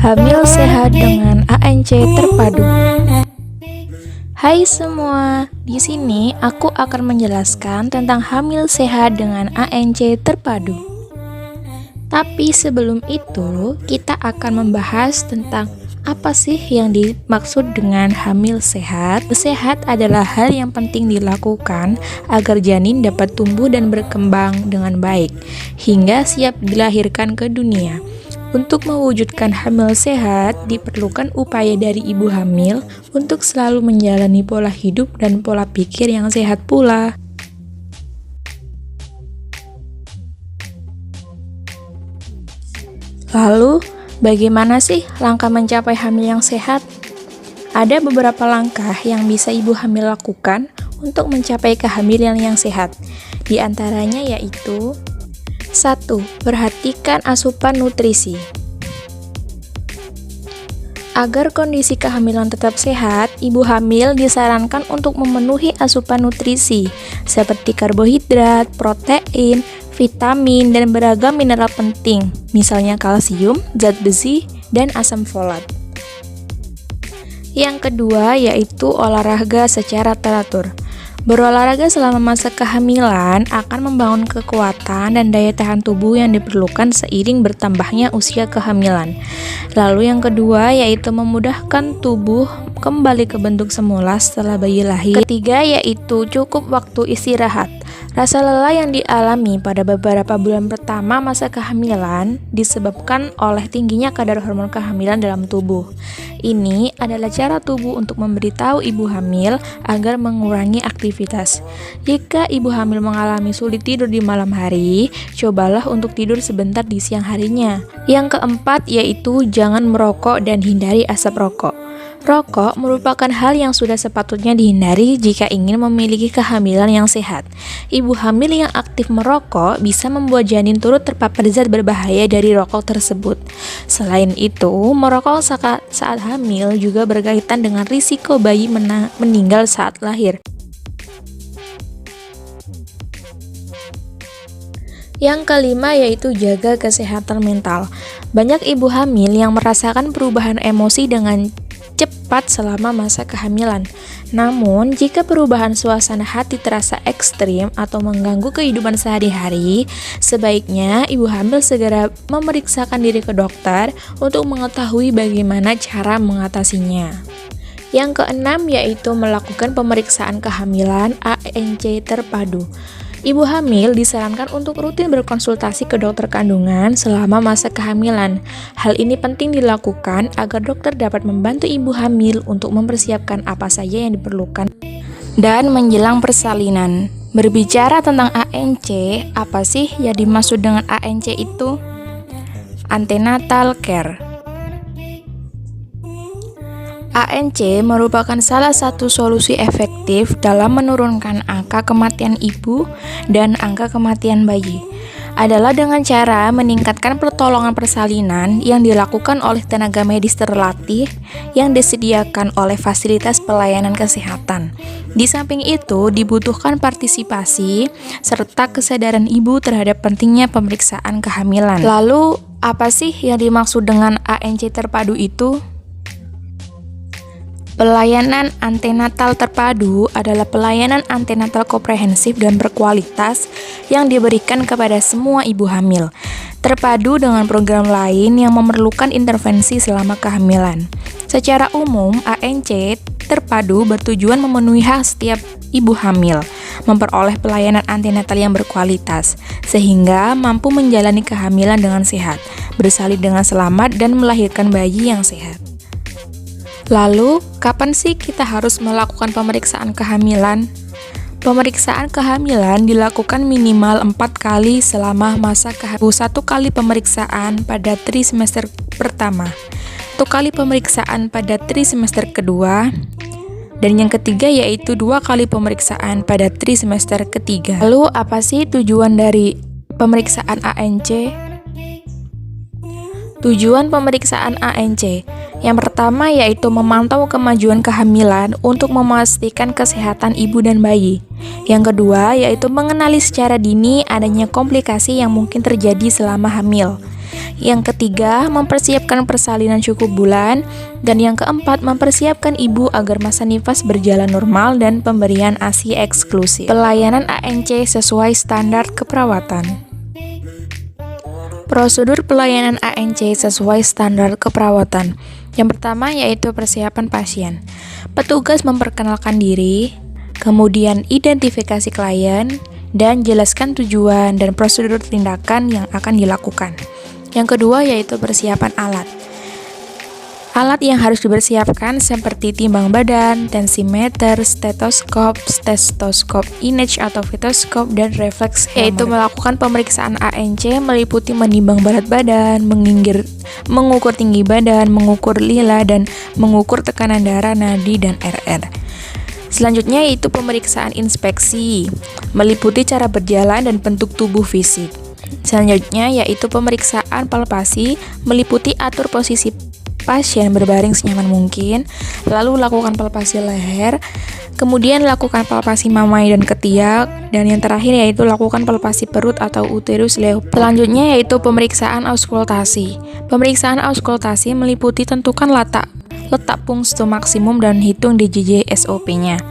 Hamil sehat dengan ANC terpadu. Hai semua, di sini aku akan menjelaskan tentang hamil sehat dengan ANC terpadu. Tapi sebelum itu, kita akan membahas tentang apa sih yang dimaksud dengan hamil sehat? Sehat adalah hal yang penting dilakukan agar janin dapat tumbuh dan berkembang dengan baik hingga siap dilahirkan ke dunia. Untuk mewujudkan hamil sehat, diperlukan upaya dari ibu hamil untuk selalu menjalani pola hidup dan pola pikir yang sehat pula. Lalu, bagaimana sih langkah mencapai hamil yang sehat? Ada beberapa langkah yang bisa ibu hamil lakukan untuk mencapai kehamilan yang sehat. Di antaranya yaitu 1. Perhatikan asupan nutrisi. Agar kondisi kehamilan tetap sehat, ibu hamil disarankan untuk memenuhi asupan nutrisi seperti karbohidrat, protein, vitamin, dan beragam mineral penting, misalnya kalsium, zat besi, dan asam folat. Yang kedua yaitu olahraga secara teratur. Berolahraga selama masa kehamilan akan membangun kekuatan dan daya tahan tubuh yang diperlukan seiring bertambahnya usia kehamilan. Lalu yang kedua yaitu memudahkan tubuh kembali ke bentuk semula setelah bayi lahir. Ketiga yaitu cukup waktu istirahat. Rasa lelah yang dialami pada beberapa bulan pertama masa kehamilan disebabkan oleh tingginya kadar hormon kehamilan dalam tubuh. Ini adalah cara tubuh untuk memberitahu ibu hamil agar mengurangi aktivitas. Jika ibu hamil mengalami sulit tidur di malam hari, cobalah untuk tidur sebentar di siang harinya. Yang keempat yaitu jangan merokok dan hindari asap rokok. Rokok merupakan hal yang sudah sepatutnya dihindari jika ingin memiliki kehamilan yang sehat. Ibu hamil yang aktif merokok bisa membuat janin turut terpapar zat berbahaya dari rokok tersebut. Selain itu, merokok saat hamil juga berkaitan dengan risiko bayi meninggal saat lahir. Yang kelima yaitu jaga kesehatan mental. Banyak ibu hamil yang merasakan perubahan emosi dengan cepat selama masa kehamilan. Namun, jika perubahan suasana hati terasa ekstrim atau mengganggu kehidupan sehari-hari, sebaiknya ibu hamil segera memeriksakan diri ke dokter untuk mengetahui bagaimana cara mengatasinya. Yang keenam yaitu melakukan pemeriksaan kehamilan ANC terpadu. Ibu hamil disarankan untuk rutin berkonsultasi ke dokter kandungan selama masa kehamilan. Hal ini penting dilakukan agar dokter dapat membantu ibu hamil untuk mempersiapkan apa saja yang diperlukan. Dan menjelang persalinan, berbicara tentang ANC, apa sih yang dimaksud dengan ANC itu? Antenatal care. ANC merupakan salah satu solusi efektif dalam menurunkan angka kematian ibu dan angka kematian bayi. Adalah dengan cara meningkatkan pertolongan persalinan yang dilakukan oleh tenaga medis terlatih yang disediakan oleh fasilitas pelayanan kesehatan. Di samping itu, dibutuhkan partisipasi serta kesadaran ibu terhadap pentingnya pemeriksaan kehamilan. Lalu, apa sih yang dimaksud dengan ANC terpadu itu? Pelayanan antenatal terpadu adalah pelayanan antenatal komprehensif dan berkualitas yang diberikan kepada semua ibu hamil, terpadu dengan program lain yang memerlukan intervensi selama kehamilan. Secara umum, ANC terpadu bertujuan memenuhi hak setiap ibu hamil, memperoleh pelayanan antenatal yang berkualitas, sehingga mampu menjalani kehamilan dengan sehat, bersalin dengan selamat, dan melahirkan bayi yang sehat. Lalu, kapan sih kita harus melakukan pemeriksaan kehamilan? Pemeriksaan kehamilan dilakukan minimal 4 kali selama masa kehamilan. 1 kali pemeriksaan pada trimester pertama, 1 kali pemeriksaan pada trimester kedua, dan yang ketiga yaitu 2 kali pemeriksaan pada trimester ketiga. Lalu, apa sih tujuan dari pemeriksaan ANC? Tujuan pemeriksaan ANC yang pertama yaitu memantau kemajuan kehamilan untuk memastikan kesehatan ibu dan bayi. Yang kedua yaitu mengenali secara dini adanya komplikasi yang mungkin terjadi selama hamil. Yang ketiga, mempersiapkan persalinan cukup bulan. Dan yang keempat, mempersiapkan ibu agar masa nifas berjalan normal dan pemberian ASI eksklusif. Pelayanan ANC sesuai standar keperawatan. Prosedur pelayanan ANC sesuai standar keperawatan. Yang pertama yaitu persiapan pasien. Petugas memperkenalkan diri, kemudian identifikasi klien, dan jelaskan tujuan dan prosedur tindakan yang akan dilakukan. Yang kedua yaitu persiapan alat. Alat yang harus dipersiapkan seperti timbang badan, tensimeter, stetoskop, image atau fetoskop, dan refleks yaitu melakukan pemeriksaan ANC meliputi menimbang berat badan, mengukur tinggi badan, mengukur lila, dan mengukur tekanan darah, nadi, dan RR. Selanjutnya yaitu pemeriksaan inspeksi, meliputi cara berjalan dan bentuk tubuh fisik. Selanjutnya yaitu pemeriksaan palpasi, meliputi atur posisi pasien berbaring senyaman mungkin, lalu lakukan palpasi leher, kemudian lakukan palpasi mamai dan ketiak, dan yang terakhir yaitu lakukan palpasi perut atau uterus leopard. Selanjutnya yaitu pemeriksaan auskultasi. Pemeriksaan auskultasi meliputi tentukan letak pungstu maksimum dan hitung DJJ SOP-nya.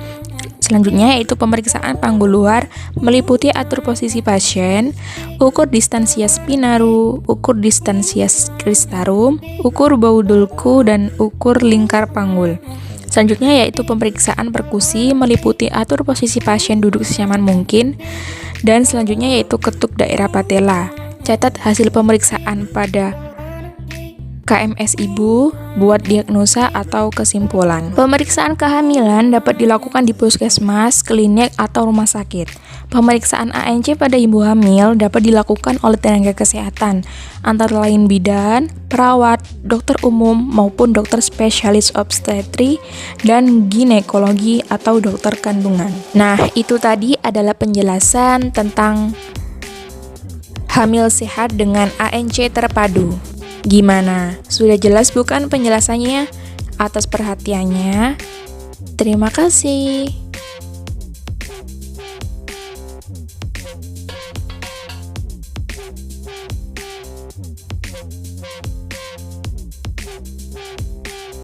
Selanjutnya yaitu pemeriksaan panggul luar, meliputi atur posisi pasien, ukur distansia spinaru, ukur distansia cristarum, ukur baudulku, dan ukur lingkar panggul. Selanjutnya yaitu pemeriksaan perkusi, meliputi atur posisi pasien duduk senyaman mungkin, dan selanjutnya yaitu ketuk daerah patella. Catat hasil pemeriksaan pada KMS ibu buat diagnosa atau kesimpulan. Pemeriksaan kehamilan dapat dilakukan di puskesmas, klinik, atau rumah sakit. Pemeriksaan ANC pada ibu hamil dapat dilakukan oleh tenaga kesehatan, antara lain bidan, perawat, dokter umum, maupun dokter spesialis obstetri dan ginekologi atau dokter kandungan. Nah, itu tadi adalah penjelasan tentang hamil sehat dengan ANC terpadu. Gimana? Sudah jelas bukan penjelasannya? Atas perhatiannya, terima kasih.